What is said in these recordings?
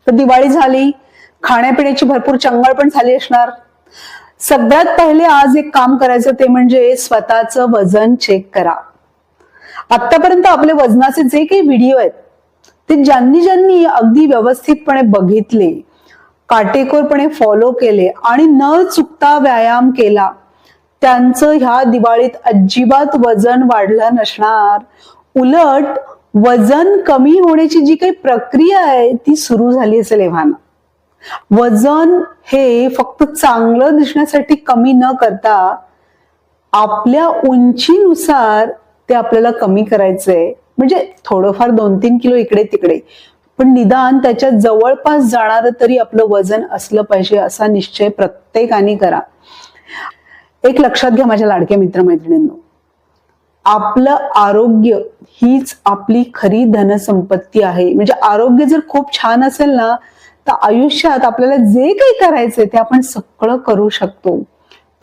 तर दिवाळी झाली, खाण्यापिण्याची भरपूर चंगळ पण झाली असणार. सगळ्यात पहिले आज एक काम करायचं ते म्हणजे स्वतःचं वजन चेक करा. आतापर्यंत आपले वजनाचे जे काही व्हिडिओ आहेत ते ज्यांनी ज्यांनी अगदी व्यवस्थितपणे बघितले, काटेकोरपणे फॉलो केले आणि न चुकता व्यायाम केला, त्यांचं ह्या दिवाळीत अजिबात वजन वाढलं नसणार. उलट वजन कमी होण्याची जी काही प्रक्रिया आहे ती सुरू झाली असेल एव्हाना. वजन हे फक्त चांगलं दिसण्यासाठी कमी न करता आपल्या उंचीनुसार ते आपल्याला कमी करायचंय. म्हणजे थोडंफार 2-3 किलो इकडे तिकडे, पण निदान त्याच्या जवळपास जाणारं तरी आपलं वजन असलं पाहिजे असा निश्चय प्रत्येकाने करा. एक लक्षात घ्या माझ्या लाडक्या मित्रमैत्रिणींनो, आपलं आरोग्य हीच आपली खरी धनसंपत्ती आहे. म्हणजे आरोग्य जर खूप छान असेल ना तर आयुष्यात आपल्याला जे काही करायचंय ते आपण सगळं करू शकतो.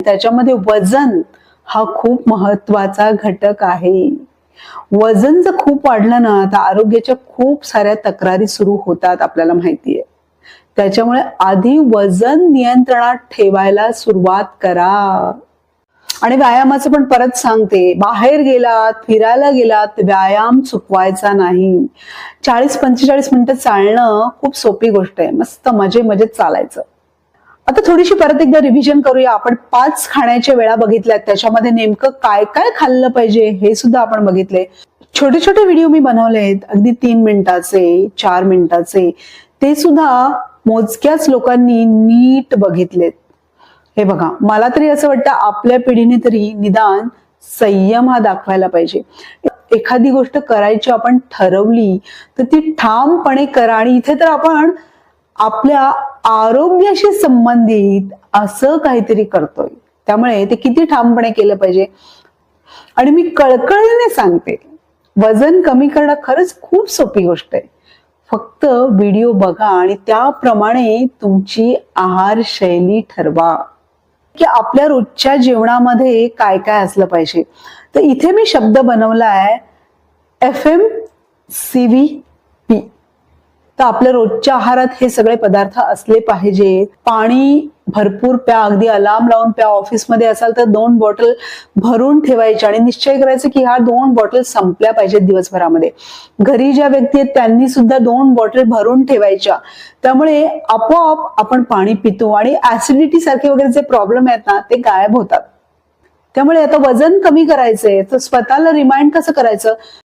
त्याच्यामध्ये वजन हा खूप महत्वाचा घटक आहे. वजन जर खूप वाढलं ना तर आरोग्याच्या खूप साऱ्या तक्रारी सुरू होतात, आपल्याला माहितीये. त्याच्यामुळे आधी वजन नियंत्रणात ठेवायला सुरुवात करा. आणि व्यायामाचं पण परत सांगते, बाहेर गेलात, फिरायला गेलात, व्यायाम चुकवायचा नाही. 40-45 मिनिटं चालणं खूप सोपी गोष्ट आहे. मस्त मजेत चालायचं. आता थोडीशी परत एकदा रिव्हिजन करूया. आपण 5 खाण्याच्या वेळा बघितल्यात, त्याच्यामध्ये नेमकं काय काय खाल्लं पाहिजे हे सुद्धा आपण बघितले. छोटे छोटे व्हिडिओ मी बनवलेत, अगदी 3 मिनिटाचे, 4 मिनिटाचे, ते सुद्धा मोजक्याच लोकांनी नीट बघितलेत. हे बघा, मला तरी असं वाटतं आपल्या पिढीने तरी निदान संयम हा दाखवायला पाहिजे. एखादी गोष्ट करायची आपण ठरवली तर ती ठामपणे करा. आणि इथे तर आपण आपल्या आरोग्याशी संबंधित असं काहीतरी करतोय, त्यामुळे ते किती ठामपणे केलं पाहिजे. आणि मी कळकळीने सांगते, वजन कमी करणं खरंच खूप सोपी गोष्ट आहे. फक्त व्हिडिओ बघा आणि त्याप्रमाणे तुमची आहार शैली ठरवा की आपल्या रोजच्या जेवणामध्ये काय काय असलं पाहिजे. तर इथे मी शब्द बनवलाय FMCVP. तर आपल्या रोजच्या आहारात हे सगळे पदार्थ असले पाहिजे. पाणी भरपूर प्या, अगदी अलार्म लावून प्या. ऑफिसमध्ये असाल तर 2 बॉटल भरून ठेवायच्या आणि निश्चय करायचं की ह्या 2 बॉटल संपल्या पाहिजेत दिवसभरामध्ये. घरी ज्या व्यक्ती आहेत त्यांनी सुद्धा 2 बॉटल भरून ठेवायच्या. त्यामुळे आपोआप आपण पाणी पितो आणि ऍसिडिटी सारखे वगैरे जे प्रॉब्लेम आहेत ना ते गायब होतात. त्यामुळे आता वजन कमी करायचंय तर स्वतःला रिमाइंड कसं करायचं,